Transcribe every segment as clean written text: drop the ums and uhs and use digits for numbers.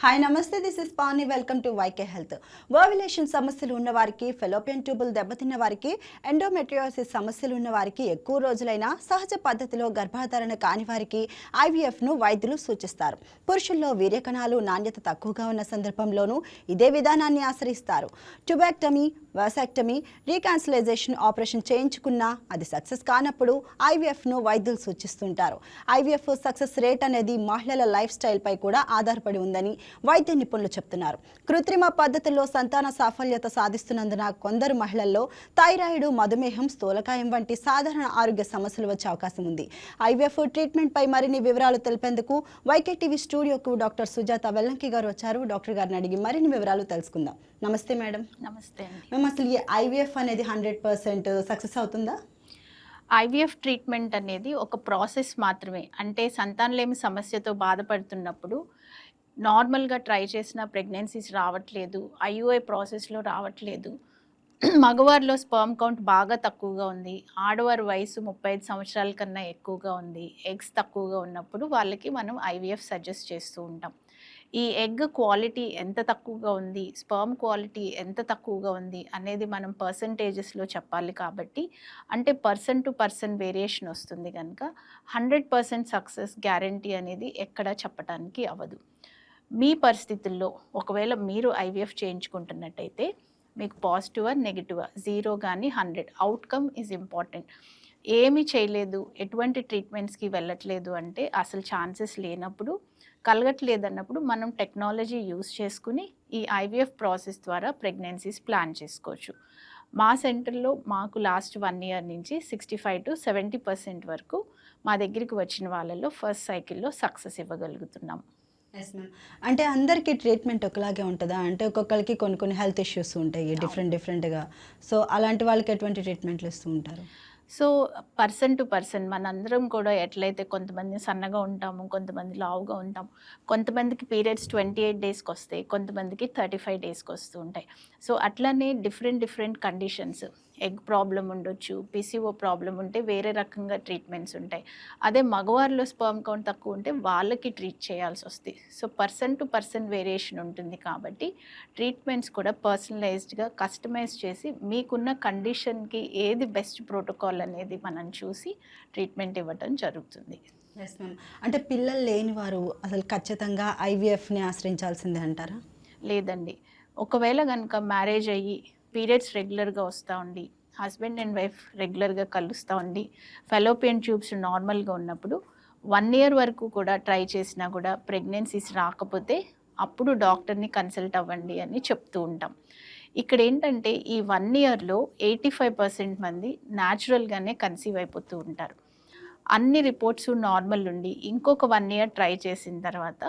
Hi నమస్తే, this is Pavani. Welcome to YK health. Ovulation సమస్యలు ఉన్న వారికి, ఫెలోపియన్ ట్యూబులు దెబ్బతిన్న వారికి, ఎండోమెట్రియోసిస్ సమస్యలు ఉన్న వారికి, ఎక్కువ రోజులైన సహజ పద్ధతిలో గర్భధారణ కాని వారికి ఐవీఎఫ్ను వైద్యులు సూచిస్తారు. పురుషుల్లో వీర్యకణాలు నాణ్యత తక్కువగా ఉన్న సందర్భంలోనూ ఇదే విధానాన్ని ఆశ్రయిస్తారు. ట్యూబెక్టమీ, వాసాక్టమీ, రీకాన్సిలైజేషన్ ఆపరేషన్ చేయించుకున్నా అది సక్సెస్ కానప్పుడు ఐవీఎఫ్ను వైద్యులు సూచిస్తుంటారు. ఐవీఎఫ్ సక్సెస్ రేట్ అనేది మహిళల లైఫ్ స్టైల్పై కూడా ఆధారపడి ఉందని వైద్య నిపుణులు చెప్తున్నారు. కృత్రిమ పద్ధతుల్లో సంతాన సాఫల్యత సాధిస్తున్నందున కొందరు మహిళల్లో థైరాయిడ్, మధుమేహం, స్థూలకాయం వంటి సాధారణ ఆరోగ్య సమస్యలు వచ్చే అవకాశం ఉంది. ఐవీఎఫ్ ట్రీట్మెంట్ పై మరిన్ని వివరాలు తెలిపేందుకు వైకే టీవీ స్టూడియోకు డాక్టర్ సుజాత వెల్లంకి గారు వచ్చారు. డాక్టర్ గారిని అడిగి మరిన్ని వివరాలు తెలుసుకుందాం. నమస్తే మేడం. నమస్తే అండి. మేము అసలు ఈ ఐవీఎఫ్ అనేది 100% సక్సెస్ అవుతుందా? ఐవీఎఫ్ ట్రీట్మెంట్ అనేది ఒక ప్రాసెస్ మాత్రమే. అంటే సంతానలేమి సమస్యతో బాధపడుతున్నప్పుడు నార్మల్గా ట్రై చేసిన ప్రెగ్నెన్సీస్ రావట్లేదు, ఐయుఐ ప్రాసెస్లో రావట్లేదు, మగవారిలో స్పర్మ్ కౌంట్ బాగా తక్కువగా ఉంది, ఆడవారి వయసు 35 సంవత్సరాల కన్నా ఎక్కువగా ఉంది, ఎగ్స్ తక్కువగా ఉన్నప్పుడు వాళ్ళకి మనం ఐవీఎఫ్ సజెస్ట్ చేస్తూ ఉంటాం. ఈ ఎగ్ క్వాలిటీ ఎంత తక్కువగా ఉంది, స్పర్మ్ క్వాలిటీ ఎంత తక్కువగా ఉంది అనేది మనం పర్సంటేజెస్లో చెప్పాలి. కాబట్టి అంటే పర్సన్ టు పర్సన్ వేరియేషన్ వస్తుంది కనుక 100% సక్సెస్ గ్యారంటీ అనేది ఎక్కడా చెప్పడానికి అవ్వదు. మీ పరిస్థితుల్లో ఒకవేళ మీరు ఐవీఎఫ్ చేయించుకుంటున్నట్టయితే మీకు పాజిటివా నెగిటివా, 0 కానీ 100, అవుట్కమ్ ఈజ్ ఇంపార్టెంట్. ఏమీ చేయలేదు, ఎటువంటి ట్రీట్మెంట్స్కి వెళ్ళట్లేదు అంటే అసలు ఛాన్సెస్ లేనప్పుడు, కలగట్లేదు అన్నప్పుడు మనం టెక్నాలజీ యూస్ చేసుకుని ఈ ఐవీఎఫ్ ప్రాసెస్ ద్వారా ప్రెగ్నెన్సీస్ ప్లాన్ చేసుకోవచ్చు. మా సెంటర్లో మాకు లాస్ట్ 1 ఇయర్ నుంచి 65 to 70% వరకు మా దగ్గరికి వచ్చిన వాళ్ళలో ఫస్ట్ సైకిల్లో సక్సెస్ ఇవ్వగలుగుతున్నాం. Yes ma'am. అంటే అందరికీ ట్రీట్మెంట్ ఒకలాగే ఉంటుందా? అంటే ఒక్కొక్కరికి కొన్ని హెల్త్ ఇష్యూస్ ఉంటాయి డిఫరెంట్గా. సో అలాంటి వాళ్ళకి ఎటువంటి ట్రీట్మెంట్లు ఇస్తూ ఉంటారు? సో పర్సన్ టు పర్సన్ మనందరం కూడా ఎట్లయితే కొంతమంది సన్నగా ఉంటాము, కొంతమంది లావుగా ఉంటాం, కొంతమందికి పీరియడ్స్ 28 డేస్కి వస్తాయి, కొంతమందికి 35 డేస్కి వస్తూ ఉంటాయి. సో అట్లనే డిఫరెంట్ కండిషన్స్, ఎగ్ ప్రాబ్లం ఉండొచ్చు, పీసీఓ ప్రాబ్లం ఉంటే వేరే రకంగా ట్రీట్మెంట్స్ ఉంటాయి. అదే మగవారిలో స్పర్మ్ కౌంట్ తక్కువ ఉంటే వాళ్ళకి ట్రీట్ చేయాల్సి వస్తుంది. So person to person variation ఉంటుంది కాబట్టి ట్రీట్మెంట్స్ కూడా పర్సనలైజ్డ్గా కస్టమైజ్ చేసి మీకున్న కండిషన్కి ఏది బెస్ట్ ప్రోటోకాల్ అనేది మనం చూసి ట్రీట్మెంట్ ఇవ్వటం జరుగుతుంది. Yes ma'am. అంటే పిల్లలు లేని వారు అసలు ఖచ్చితంగా ఐవీఎఫ్ని ఆశ్రయించాల్సిందే అంటారా? లేదండి, ఒకవేళ కనుక మ్యారేజ్ అయ్యి పీరియడ్స్ రెగ్యులర్గా వస్తూ ఉండి, హస్బెండ్ అండ్ వైఫ్ రెగ్యులర్గా కలుస్తూ ఉండి, ఫెలోపియన్ ట్యూబ్స్ నార్మల్గా ఉన్నప్పుడు 1 ఇయర్ వరకు కూడా ట్రై చేసినా కూడా ప్రెగ్నెన్సీస్ రాకపోతే అప్పుడు డాక్టర్ని కన్సల్ట్ అవ్వండి అని చెప్తూ ఉంటాం. ఇక్కడ ఏంటంటే ఈ 1 ఇయర్లో 85% మంది న్యాచురల్గానే కన్సీవ్ అయిపోతూ ఉంటారు. అన్ని రిపోర్ట్స్ నార్మల్ ఉండి ఇంకొక 1 ఇయర్ ట్రై చేసిన తర్వాత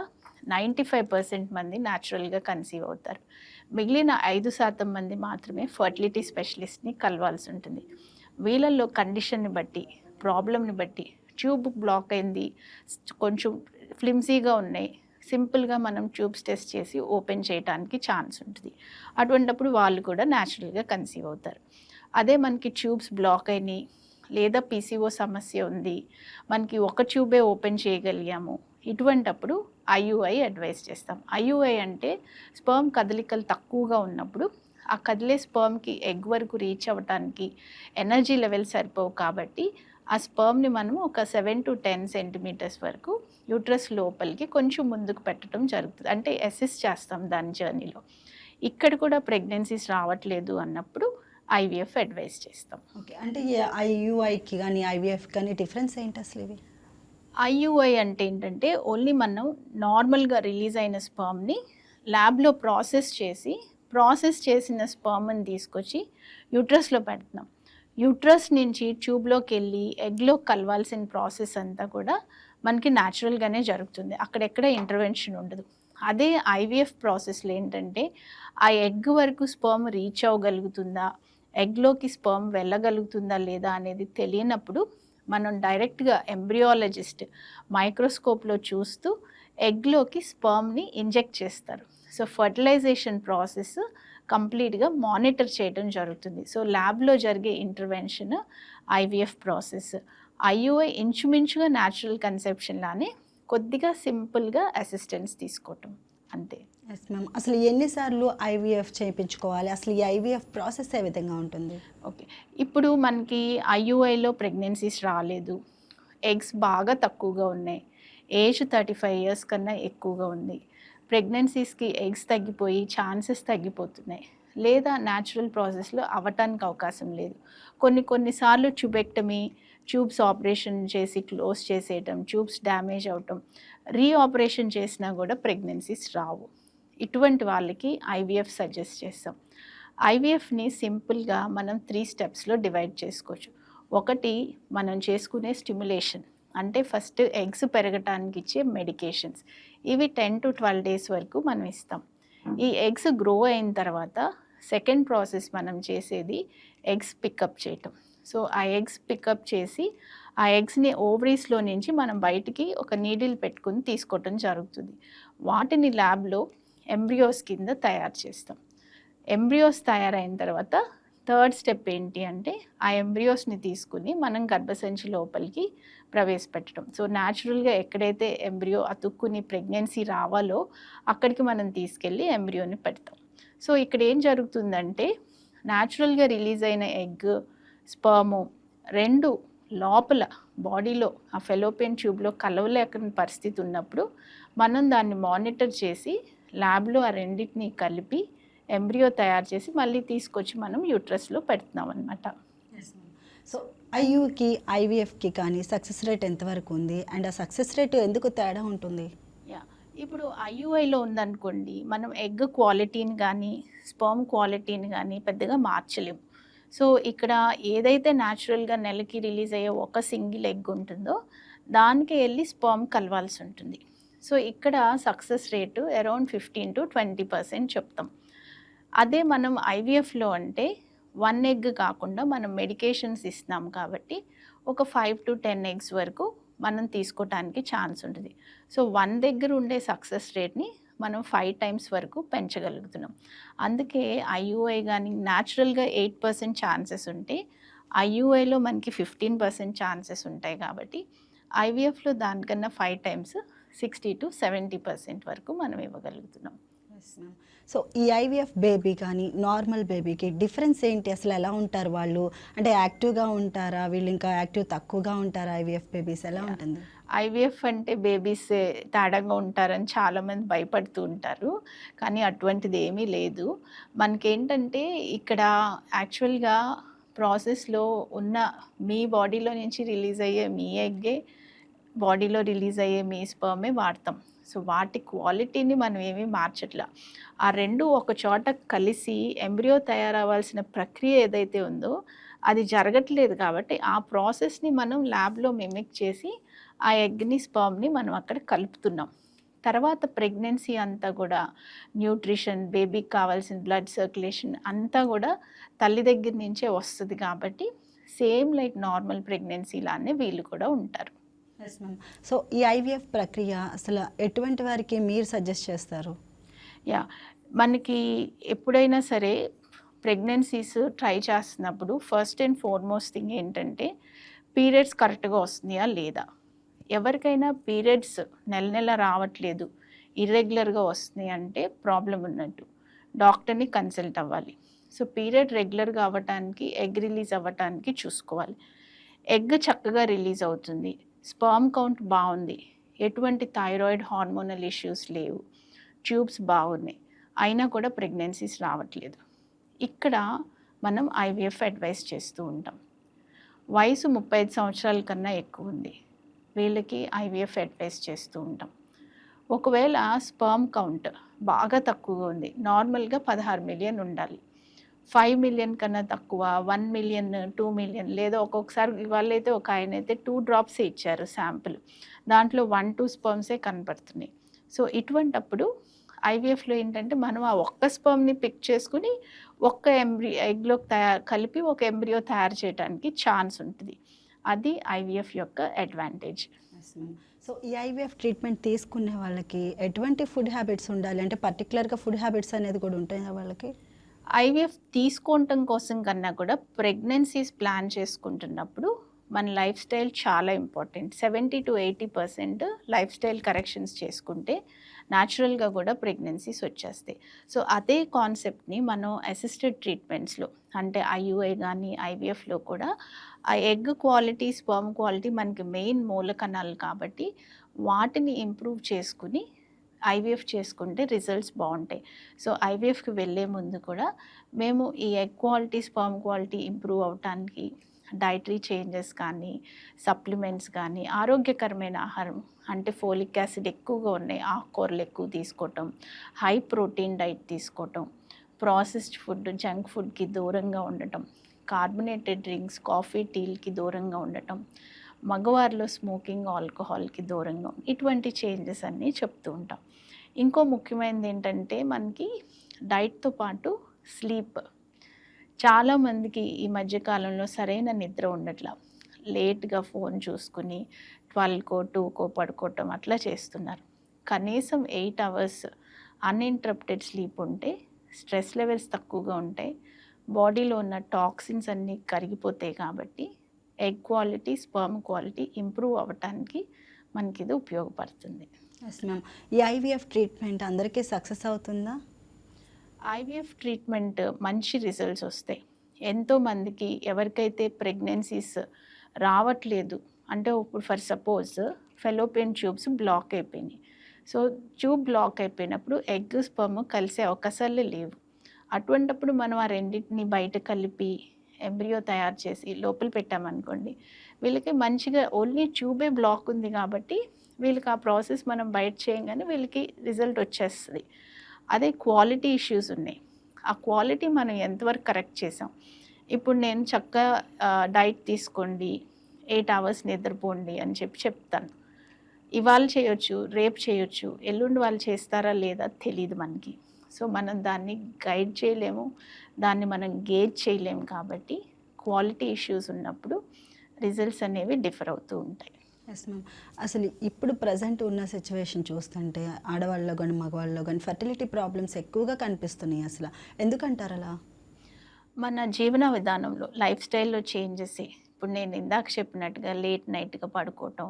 95% మంది న్యాచురల్గా కన్సీవ్ అవుతారు. మిగిలిన 5% మంది మాత్రమే ఫర్టిలిటీ స్పెషలిస్ట్ని కలవాల్సి ఉంటుంది. వీళ్ళల్లో కండిషన్ని బట్టి, ప్రాబ్లమ్ని బట్టి, ట్యూబ్ బ్లాక్ అయింది, కొంచెం ఫ్లిమ్సీగా ఉన్నాయి, సింపుల్గా మనం ట్యూబ్స్ టెస్ట్ చేసి ఓపెన్ చేయడానికి ఛాన్స్ ఉంటుంది. అటువంటప్పుడు వాళ్ళు కూడా న్యాచురల్గా కన్సీవ్ అవుతారు. అదే మనకి ట్యూబ్స్ బ్లాక్ అయినాయి లేదా పీసీఓ సమస్య ఉంది, మనకి ఒక ట్యూబే ఓపెన్ చేయగలిగాము, ఇటువంటప్పుడు ఐయుఐ అడ్వైస్ చేస్తాం. ఐయుఐ అంటే స్పర్మ్ కదలికలు తక్కువగా ఉన్నప్పుడు ఆ కదిలే స్పర్మ్కి ఎగ్ వరకు రీచ్ అవ్వడానికి ఎనర్జీ లెవెల్ సరిపోవు కాబట్టి ఆ స్పర్మ్ని మనము ఒక 7 to 10 సెంటీమీటర్స్ వరకు యూట్రస్ లోపలికి కొంచెం ముందుకు పెట్టడం జరుగుతుంది. అంటే అసిస్ట్ చేస్తాం దాని జర్నీలో. ఇక్కడ కూడా ప్రెగ్నెన్సీస్ రావట్లేదు అన్నప్పుడు ఐవీఎఫ్ అడ్వైస్ చేస్తాం. ఓకే. అంటే ఈ ఐయుఐకి కానీ ఐవీఎఫ్ కానీ డిఫరెన్స్ ఏంటి అసలు ఇవి? ఐయుఐ అంటే ఏంటంటే ఓన్లీ మనం నార్మల్గా రిలీజ్ అయిన స్పర్మ్ని ల్యాబ్లో ప్రాసెస్ చేసిన స్పర్మ్ని తీసుకొచ్చి యూట్రస్లో పెడుతున్నాం. యూట్రస్ నుంచి ట్యూబ్లోకి వెళ్ళి ఎగ్లో కలవాల్సిన ప్రాసెస్ అంతా కూడా మనకి న్యాచురల్గానే జరుగుతుంది. అక్కడెక్కడ ఇంటర్వెన్షన్ ఉండదు. అదే ఐవీఎఫ్ ప్రాసెస్లో ఏంటంటే ఆ ఎగ్ వరకు స్పర్మ్ రీచ్ అవ్వగలుగుతుందా, ఎగ్లోకి స్పర్మ్ వెళ్ళగలుగుతుందా లేదా అనేది తెలియనప్పుడు మనం డైరెక్ట్గా ఎంబ్రియాలజిస్ట్ మైక్రోస్కోప్లో చూస్తూ ఎగ్లోకి స్పర్మ్ని ఇంజెక్ట్ చేస్తారు. సో ఫర్టిలైజేషన్ ప్రాసెస్ కంప్లీట్గా మానిటర్ చేయడం జరుగుతుంది. సో ల్యాబ్లో జరిగే ఇంటర్వెన్షన్ ఐవీఎఫ్ ప్రాసెస్. ఐయుఐ ఇంచుమించుగా న్యాచురల్ కన్సెప్షన్ లానే కొద్దిగా సింపుల్గా అసిస్టెన్స్ తీసుకోవటం. అంతే. Yes ma'am. అసలు ఎన్నిసార్లు ఐవీఎఫ్ చేయించుకోవాలి? అసలు ఈ ఐవీఎఫ్ ప్రాసెస్ ఏ విధంగా ఉంటుంది? ఓకే. ఇప్పుడు మనకి ఐయుఐలో ప్రెగ్నెన్సీస్ రాలేదు, ఎగ్స్ బాగా తక్కువగా ఉన్నాయి, ఏజ్ 35 ఇయర్స్ కన్నా ఎక్కువగా ఉంది, ప్రెగ్నెన్సీస్కి ఎగ్స్ తగ్గిపోయి ఛాన్సెస్ తగ్గిపోతున్నాయి, లేదా న్యాచురల్ ప్రాసెస్లో అవ్వటానికి అవకాశం లేదు. కొన్నిసార్లు ట్యూబెక్టమీ, ట్యూబ్స్ ఆపరేషన్ చేసి క్లోజ్ చేసేయటం, ట్యూబ్స్ డ్యామేజ్ అవటం, రీఆపరేషన్ చేసినా కూడా ప్రెగ్నెన్సీస్ రావు. ఇటువంటి వాళ్ళకి ఐవీఎఫ్ సజెస్ట్ చేస్తాం. ఐవీఎఫ్ని సింపుల్గా మనం 3 స్టెప్స్లో డివైడ్ చేసుకోవచ్చు. ఒకటి, మనం చేసుకునే స్టిమ్యులేషన్, అంటే ఫస్ట్ ఎగ్స్ పెరగటానికి ఇచ్చే మెడికేషన్స్. ఇవి 10 to 12 డేస్ వరకు మనం ఇస్తాం. ఈ ఎగ్స్ గ్రో అయిన తర్వాత సెకండ్ ప్రాసెస్ మనం చేసేది ఎగ్స్ పికప్ చేయటం. సో ఆ ఎగ్స్ పికప్ చేసి ఆ ఎగ్స్ని ఓవరీస్లో నుంచి మనం బయటికి ఒక నీడిల్ పెట్టుకుని తీసుకోవటం జరుగుతుంది. వాటిని ల్యాబ్లో ఎంబ్రియోస్ కింద తయారు చేస్తాం. ఎంబ్రియోస్ తయారైన తర్వాత థర్డ్ స్టెప్ ఏంటి అంటే ఆ ఎంబ్రియోస్ని తీసుకుని మనం గర్భసంచి లోపలికి ప్రవేశపెట్టడం. సో న్యాచురల్గా ఎక్కడైతే ఎంబ్రియో అతుక్కుని ప్రెగ్నెన్సీ రావాలో అక్కడికి మనం తీసుకెళ్ళి ఎంబ్రియోని పెడతాం. సో ఇక్కడ ఏం జరుగుతుందంటే న్యాచురల్గా రిలీజ్ అయిన ఎగ్, స్పర్ము రెండు లోపల బాడీలో ఆ ఫెలోపియన్ ట్యూబ్లో కలవలేకని పరిస్థితి ఉన్నప్పుడు మనం దాన్ని మానిటర్ చేసి ల్యాబ్లో ఆ రెండింటిని కలిపి ఎంబ్రియో తయారు చేసి మళ్ళీ తీసుకొచ్చి మనం యూట్రస్లో పెడుతున్నాం అనమాట. సో ఐయుకి ఐవీఎఫ్కి కానీ సక్సెస్ రేట్ ఎంతవరకు ఉంది? అండ్ ఆ సక్సెస్ రేట్ ఎందుకు తేడా ఉంటుంది? ఇప్పుడు ఐయుఐలో ఉందనుకోండి, మనం ఎగ్ క్వాలిటీని కానీ స్పర్మ్ క్వాలిటీని కానీ పెద్దగా మార్చలేము. సో ఇక్కడ ఏదైతే న్యాచురల్గా నెలకి రిలీజ్ అయ్యే ఒక సింగిల్ ఎగ్ ఉంటుందో దానికి వెళ్ళి స్పర్మ్ కలవాల్సి ఉంటుంది. సో ఇక్కడ సక్సెస్ రేటు అరౌండ్ 15 to 20% చెప్తాం. అదే మనం ఐవీఎఫ్లో అంటే 1 ఎగ్ కాకుండా మనం మెడికేషన్స్ ఇస్తున్నాం కాబట్టి ఒక 5 to 10 ఎగ్స్ వరకు మనం తీసుకోవటానికి ఛాన్స్ ఉంటుంది. సో 1 దగ్గర ఉండే సక్సెస్ రేట్ని మనం 5 times వరకు పెంచగలుగుతున్నాం. అందుకే ఐయుఐ కానీ న్యాచురల్గా 8% ఛాన్సెస్ ఉంటే ఐయుఐలో మనకి 15% ఛాన్సెస్ ఉంటాయి. కాబట్టి ఐవీఎఫ్లో దానికన్నా 5 times 60 to 70% వరకు మనం ఇవ్వగలుగుతున్నాం. సో ఈ ఐవీఎఫ్ బేబీ కానీ నార్మల్ బేబీకి డిఫరెన్స్ ఏంటి? అసలు ఎలా ఉంటారు వాళ్ళు? అంటే యాక్టివ్గా ఉంటారా? వీళ్ళు ఇంకా యాక్టివ్ తక్కువగా ఉంటారా? ఐవీఎఫ్ బేబీస్ ఎలా ఉంటుంది? ఐవీఎఫ్ అంటే బేబీస్ తేడాగా ఉంటారని చాలామంది భయపడుతూ ఉంటారు, కానీ అటువంటిది ఏమీ లేదు. మనకేంటంటే ఇక్కడ యాక్చువల్గా ప్రాసెస్లో ఉన్న మీ బాడీలో నుంచి రిలీజ్ అయ్యే మీ ఎగ్గే, బాడీలో రిలీజ్ అయ్యే మీ స్పర్మే వాడతాం. సో వాటి క్వాలిటీని మనం ఏమీ మార్చట్లా. ఆ రెండు ఒక చోట కలిసి ఎంబ్రియో తయారవ్వాల్సిన ప్రక్రియ ఏదైతే ఉందో అది జరగట్లేదు. కాబట్టి ఆ ప్రాసెస్ని మనం ల్యాబ్లో మిమిక్ చేసి ఆ ఎగ్ని స్పర్మ్ని మనం అక్కడ కలుపుతున్నాం. తర్వాత ప్రెగ్నెన్సీ అంతా కూడా న్యూట్రిషన్, బేబీకి కావాల్సిన బ్లడ్ సర్క్యులేషన్ అంతా కూడా తల్లి దగ్గర నుంచే వస్తుంది. కాబట్టి సేమ్ లైక్ నార్మల్ ప్రెగ్నెన్సీ లానే వీళ్ళు కూడా ఉంటారు. Yes ma'am. సో ఈ ఐవీఎఫ్ ప్రక్రియ అసలు ఎటువంటి వారికి మీరు సజెస్ట్ చేస్తారు? మనకి ఎప్పుడైనా సరే ప్రెగ్నెన్సీస్ ట్రై చేస్తున్నప్పుడు ఫస్ట్ అండ్ ఫార్మోస్ట్ థింగ్ ఏంటంటే పీరియడ్స్ కరెక్ట్గా వస్తున్నాయా లేదా. ఎవరికైనా పీరియడ్స్ నెల రావట్లేదు, ఇర్రెగ్యులర్గా వస్తున్నాయి అంటే ప్రాబ్లం ఉన్నట్టు, డాక్టర్ని కన్సల్ట్ అవ్వాలి. సో పీరియడ్ రెగ్యులర్గా అవ్వటానికి, ఎగ్ రిలీజ్ అవ్వటానికి చూసుకోవాలి. ఎగ్ చక్కగా రిలీజ్ అవుతుంది, స్పర్మ్ కౌంట్ బాగుంది, ఎటువంటి థైరాయిడ్ హార్మోనల్ ఇష్యూస్ లేవు, ట్యూబ్స్ బాగున్నాయి, అయినా కూడా ప్రెగ్నెన్సీస్ రావట్లేదు. ఇక్కడ మనం ఐవీఎఫ్ అడ్వైస్ చేస్తూ ఉంటాం. వయసు 35 సంవత్సరాల కన్నా ఎక్కువ ఉంది, వీళ్ళకి ఐవీఎఫ్ అడ్వైస్ చేస్తూ ఉంటాం. ఒకవేళ స్పర్మ్ కౌంట్ బాగా తక్కువగా ఉంది, నార్మల్గా 16 మిలియన్ ఉండాలి, 5 మిలియన్ కన్నా తక్కువ, 1 మిలియన్, 2 మిలియన్, లేదా ఒక్కొక్కసారి ఇవాళైతే ఒక ఆయన అయితే 2 drops ఇచ్చారు శాంపుల్, దాంట్లో 1-2 స్పర్మ్సే కనపడుతున్నాయి. సో ఇటువంటప్పుడు ఐవీఎఫ్లో ఏంటంటే మనం ఆ ఒక్క స్పర్మ్ని పిక్ చేసుకుని ఒక్క ఎగ్లోకి కలిపి ఒక ఎంబ్రియో తయారు చేయడానికి ఛాన్స్ ఉంటుంది. అది ఐవీఎఫ్ యొక్క అడ్వాంటేజ్. సో ఈ ఐవీఎఫ్ ట్రీట్మెంట్ తీసుకునే వాళ్ళకి ఎటువంటి ఫుడ్ హ్యాబిట్స్ ఉండాలి? అంటే పర్టికులర్గా ఫుడ్ హ్యాబిట్స్ అనేది కూడా ఉంటాయా వాళ్ళకి? ఐవీఎఫ్ తీసుకోవటం కోసం కన్నా కూడా ప్రెగ్నెన్సీస్ ప్లాన్ చేసుకుంటున్నప్పుడు మన లైఫ్ స్టైల్ చాలా important. 70 to 80% life style corrections చేసుకుంటే న్యాచురల్గా కూడా ప్రెగ్నెన్సీస్ వచ్చేస్తాయి. సో అదే కాన్సెప్ట్ని మనం అసిస్టెడ్ ట్రీట్మెంట్స్లో అంటే ఐయుఐ కానీ ఐవీఎఫ్లో కూడా ఆ ఎగ్ క్వాలిటీ స్పర్మ్ క్వాలిటీ మనకి మెయిన్ మూలకణాలు కాబట్టి వాటిని ఇంప్రూవ్ చేసుకుని ఐవీఎఫ్ చేసుకుంటే రిజల్ట్స్ బాగుంటాయి. సో ఐవీఎఫ్కి వెళ్ళే ముందు కూడా మేము ఈ egg quality sperm quality improve అవటానికి డైటరీ చేంజెస్ కానీ సప్లిమెంట్స్ కానీ ఆరోగ్యకరమైన ఆహారం అంటే ఫోలిక్ యాసిడ్ ఎక్కువగా ఉన్నాయి ఆకుకూరలు ఎక్కువ తీసుకోవటం, హై ప్రోటీన్ డైట్ తీసుకోవటం, ప్రాసెస్డ్ ఫుడ్ జంక్ ఫుడ్కి దూరంగా ఉండటం, కార్బొనేటెడ్ డ్రింక్స్ కాఫీ టీలకి దూరంగా ఉండటం, మగవారిలో స్మోకింగ్ ఆల్కహాల్కి దూరంగా ఇటువంటి చేంజెస్ అన్నీ చెప్తూ ఉంటాం. ఇంకో ముఖ్యమైనది ఏంటంటే మనకి డైట్తో పాటు స్లీప్. చాలామందికి ఈ మధ్యకాలంలో సరైన నిద్ర ఉండట్లా, లేట్గా ఫోన్ చూసుకుని 12కో 2కో పడుకోవటం అట్లా చేస్తున్నారు. కనీసం 8 అవర్స్ అన్ఇంటరప్టెడ్ స్లీప్ ఉంటే స్ట్రెస్ లెవెల్స్ తక్కువగా ఉంటాయి, బాడీలో ఉన్న టాక్సిన్స్ అన్నీ కరిగిపోతాయి. కాబట్టి egg quality sperm quality improve అవ్వటానికి మనకి ఇది ఉపయోగపడుతుంది. Yes ma'am. ఈ ఐవీఎఫ్ ట్రీట్మెంట్ అందరికీ సక్సెస్ అవుతుందా? ఐవీఎఫ్ ట్రీట్మెంట్ మంచి రిజల్ట్స్ వస్తాయి. ఎంతోమందికి ఎవరికైతే ప్రెగ్నెన్సీస్ రావట్లేదు అంటే ఇప్పుడు for suppose fallopian tubes block అయిపోయినాయి. సో ట్యూబ్ బ్లాక్ అయిపోయినప్పుడు ఎగ్ స్పర్మ్ కలిసే అవకాశాలే లేవు. అటువంటప్పుడు మనం ఆ రెండింటిని బయట కలిపి ఎంబ్రియో తయారు చేసి లోపల పెట్టామనుకోండి, వీళ్ళకి మంచిగా ఓన్లీ ట్యూబే బ్లాక్ ఉంది కాబట్టి వీళ్ళకి ఆ ప్రాసెస్ మనం బయట చేయగానే వీళ్ళకి రిజల్ట్ వచ్చేస్తుంది. అదే క్వాలిటీ ఇష్యూస్ ఉన్నాయి, ఆ క్వాలిటీ మనం ఎంతవరకు కరెక్ట్ చేసాం. ఇప్పుడు నేను చక్కగా డైట్ తీసుకోండి, 8 అవర్స్ నిద్రపోండి అని చెప్తాను. ఇవాళ చేయొచ్చు, రేపు చేయొచ్చు, ఎల్లుండి వాళ్ళు చేస్తారా లేదా తెలియదు మనకి. సో మనం దాన్ని గైడ్ చేయలేము, దాన్ని మనం గేజ్ చేయలేము. కాబట్టి క్వాలిటీ ఇష్యూస్ ఉన్నప్పుడు రిజల్ట్స్ అనేవి డిఫర్ అవుతూ ఉంటాయి. Yes ma'am. అసలు ఇప్పుడు ప్రజెంట్ ఉన్న సిచ్యువేషన్ చూస్తుంటే ఆడవాళ్ళలో కానీ మగవాళ్ళలో కానీ ఫర్టిలిటీ ప్రాబ్లమ్స్ ఎక్కువగా కనిపిస్తున్నాయి. అసలు ఎందుకంటారు అలా? మన జీవన విధానంలో లైఫ్ స్టైల్లో చేంజెస్. ఇప్పుడు నేను ఇందాక చెప్పినట్టుగా లేట్ నైట్గా పడుకోవటం,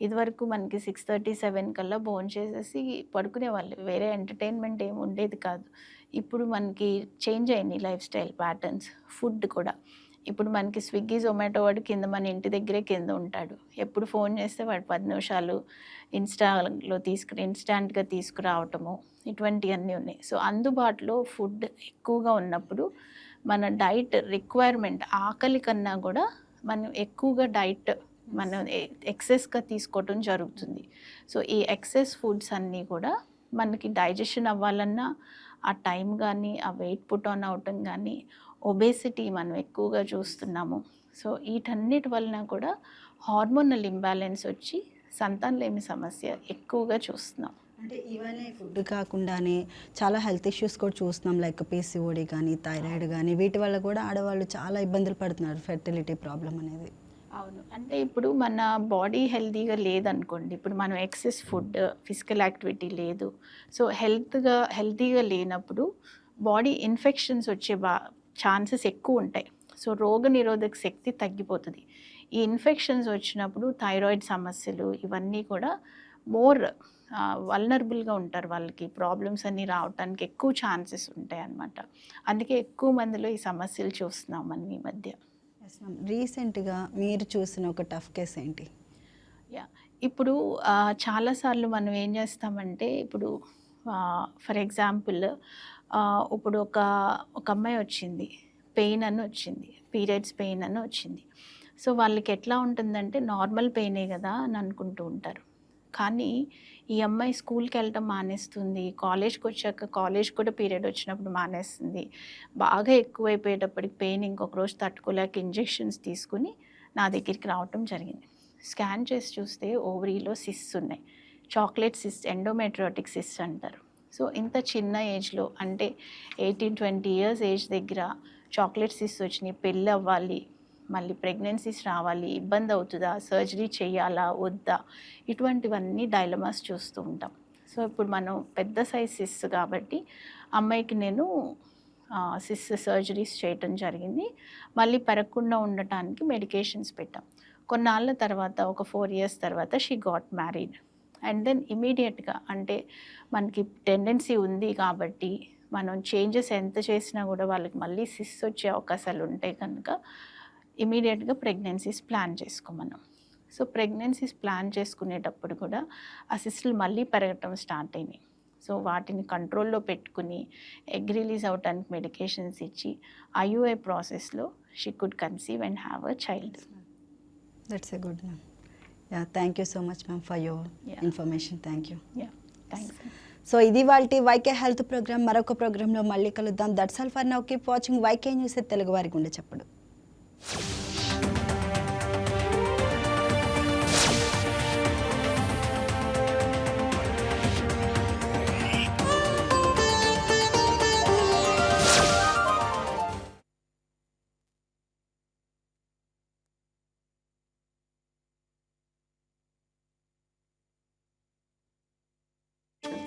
ఇదివరకు మనకి 6:30, 7 కల్లా భోంచేసేసి పడుకునే వాళ్ళు, వేరే ఎంటర్టైన్మెంట్ ఏమి ఉండేది కాదు. ఇప్పుడు మనకి చేంజ్ అయినాయి లైఫ్ స్టైల్ ప్యాటర్న్స్. ఫుడ్ కూడా ఇప్పుడు మనకి స్విగ్గీ జొమాటో వాడు కింద మన ఇంటి దగ్గరే కింద ఉంటాడు, ఎప్పుడు ఫోన్ చేస్తే వాడు 10 నిమిషాలు ఇన్స్టాలో ఇన్స్టాంట్గా తీసుకురావటము ఇటువంటివన్నీ ఉన్నాయి. సో అందుబాటులో ఫుడ్ ఎక్కువగా ఉన్నప్పుడు మన డైట్ రిక్వైర్మెంట్ ఆకలి కన్నా కూడా మనం ఎక్కువగా డైట్ మనం ఎక్సెస్గా తీసుకోవటం జరుగుతుంది. సో ఈ ఎక్సెస్ ఫుడ్స్ అన్నీ కూడా మనకి డైజెషన్ అవ్వాలన్నా ఆ టైం కానీ ఆ వెయిట్ పుట్ ఆన్ అవటం కానీ ఒబేసిటీ మనం ఎక్కువగా చూస్తున్నాము. సో వీటన్నిటి వలన కూడా హార్మోనల్ ఇంబ్యాలెన్స్ వచ్చి సంతానలేమి సమస్య ఎక్కువగా చూస్తున్నాం. అంటే ఇవన్నీ ఫుడ్ కాకుండానే చాలా హెల్త్ ఇష్యూస్ కూడా చూస్తున్నాం, లైక్ పీసీఓడి కానీ థైరాయిడ్ కానీ, వీటి వల్ల కూడా ఆడవాళ్ళు చాలా ఇబ్బందులు పడుతున్నారు, ఫెర్టిలిటీ ప్రాబ్లం అనేది. అవును, అంటే ఇప్పుడు మన బాడీ హెల్తీగా లేదనుకోండి, ఇప్పుడు మనం ఎక్సెస్ ఫుడ్ ఫిజికల్ యాక్టివిటీ లేదు, సో హెల్తీగా లేనప్పుడు బాడీ ఇన్ఫెక్షన్స్ వచ్చే ఛాన్సెస్ ఎక్కువ ఉంటాయి. సో రోగ నిరోధక శక్తి తగ్గిపోతుంది. ఈ ఇన్ఫెక్షన్స్ వచ్చినప్పుడు థైరాయిడ్ సమస్యలు ఇవన్నీ కూడా మోర్ వల్నరబుల్గా ఉంటారు, వాళ్ళకి ప్రాబ్లమ్స్ అన్నీ రావడానికి ఎక్కువ ఛాన్సెస్ ఉంటాయి అన్నమాట. అందుకే ఎక్కువ మందిలో ఈ సమస్యలు చూస్తున్నాం మనం ఈ మధ్య. రీసెంట్గా మీరు చూసిన ఒక టఫ్ కేస్ ఏంటి? ఇప్పుడు చాలాసార్లు మనం ఏం చేస్తామంటే, ఇప్పుడు ఫర్ ఎగ్జాంపుల్ ఇప్పుడు ఒక అమ్మాయి వచ్చింది, పెయిన్ అని వచ్చింది, పీరియడ్స్ పెయిన్ అని వచ్చింది. సో వాళ్ళకి ఎట్లా ఉంటుందంటే నార్మల్ పెయినే కదా అని అనుకుంటూ ఉంటారు. కానీ ఈ అమ్మాయి స్కూల్కి వెళ్ళటం మానేస్తుంది, కాలేజ్కి వచ్చాక కాలేజ్ కూడా పీరియడ్ వచ్చినప్పుడు మానేస్తుంది, బాగా ఎక్కువైపోయేటప్పటికి పెయిన్ ఇంకొక రోజు తట్టుకోలేక ఇంజెక్షన్స్ తీసుకుని నా దగ్గరికి రావటం జరిగింది. స్కాన్ చేసి చూస్తే ఓవరీలో సిస్ట్స్ ఉన్నాయి, చాక్లెట్ సిస్ట్, ఎండోమెట్రియాటిక్ సిస్ట్ అంటారు. సో ఇంత చిన్న ఏజ్లో అంటే 18-20 ఇయర్స్ ఏజ్ దగ్గర చాక్లెట్ సిస్ట్ వచ్చినాయి, పెళ్ళి అవ్వాలి, మళ్ళీ ప్రెగ్నెన్సీస్ రావాలి, ఇబ్బంది అవుతుందా, సర్జరీ చేయాలా వద్దా, ఇటువంటివన్నీ డైలమాస్ చూస్తూ ఉంటాం. సో ఇప్పుడు మనం పెద్ద సైజ్ సిస్ కాబట్టి అమ్మాయికి నేను సిస్ సర్జరీస్ చేయటం జరిగింది. మళ్ళీ పెరగకుండా ఉండటానికి మెడికేషన్స్ పెట్టాం. కొన్నాళ్ళ తర్వాత ఒక 4 ఇయర్స్ తర్వాత she got married. And then ఇమీడియట్గా అంటే మనకి టెండెన్సీ ఉంది కాబట్టి మనం చేంజెస్ ఎంత చేసినా కూడా వాళ్ళకి మళ్ళీ సిస్ వచ్చే అవకాశాలు ఉంటాయి కనుక ఇమీడియట్గా ప్రెగ్నెన్సీస్ ప్లాన్ చేసుకోమనం. సో ప్రెగ్నెన్సీస్ ప్లాన్ చేసుకునేటప్పుడు కూడా ఆ సిస్టులు మళ్ళీ పెరగటం స్టార్ట్ అయినాయి. సో వాటిని కంట్రోల్లో పెట్టుకుని ఎగ్ రిలీజ్ అవడానికి మెడికేషన్స్ ఇచ్చి ఐయుఐ ప్రాసెస్లో she could conceive and have a child. That's a good ma'am. Yeah, thank you so much ma'am for your information. Thank you. Yeah, thanks. So ఇది వాళ్ళ YK health programme. మరొక ప్రోగ్రాంలో మళ్ళీ కలుద్దాం. That's all for now. Keep watching YK news, Telugu వారి గుండె చప్పుడు.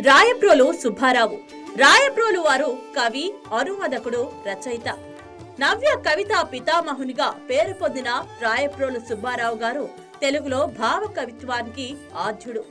రాయప్రోలు సుబ్బారావు. రాయప్రోలు వారు కవి, అనువాదకుడు, రచయిత. నవ్య కవిత పితామహునిగా పేరు పొందిన రాయప్రోలు సుబ్బారావు గారు తెలుగులో భావ కవిత్వానికి ఆద్యుడు.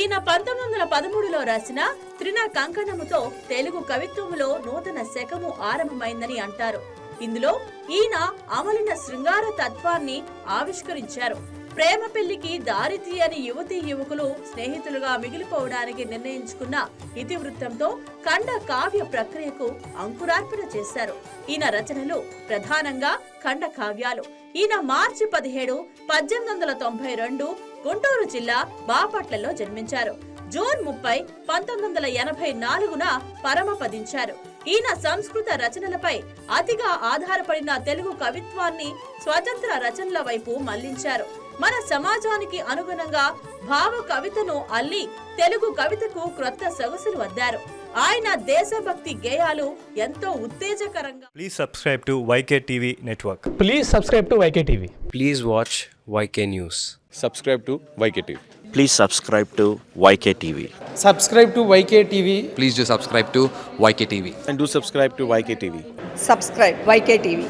ఈయన 1913లో రాసిన త్రిణ కంకణముతో తెలుగు కవిత్వములో నూతన శకము ఆరంభమైందని అంటారు. ఇందులో ఈయన అమలిన శృంగార తత్వాన్ని ఆవిష్కరించారు. ప్రేమ పెళ్లికి దారి తీయని యువతీ యువకులు స్నేహితులుగా మిగిలిపోవడానికి నిర్ణయించుకున్న ఇతివృత్తంతో ఖండ కావ్య ప్రక్రియకు అంకురార్పణ చేశారు. ఈయన రచనలు ప్రధానంగా ఖండ కావ్యాలు. ఈయన మార్చి 17, 1892 గుంటూరు జిల్లా బాపట్లలో జన్మించారు. జూన్ 30, 1984న పరమపదించారు. ఈయన సంస్కృత రచనలపై అతిగా ఆధారపడిన తెలుగు కవిత్వాన్ని స్వతంత్ర రచనల వైపు మళ్లించారు. మన సమాజానికి అనుగుణంగా భావ కవితను అల్లి తెలుగు కవితకు క్రొత్త సొగసులు వద్దారు. ఆయన దేశభక్తి గేయాలు ఎంతో ఉత్తేజకరంగా. Please subscribe to YK TV Network. Please subscribe to YK TV. Please watch YK News. Subscribe to YK TV. Please subscribe to YK TV. Subscribe to YK TV. Please do subscribe to YK TV. And do subscribe to YK TV. Subscribe YK TV.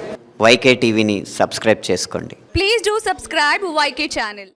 YK TVని subscribe చేసుకోండి. Please do subscribe YK channel.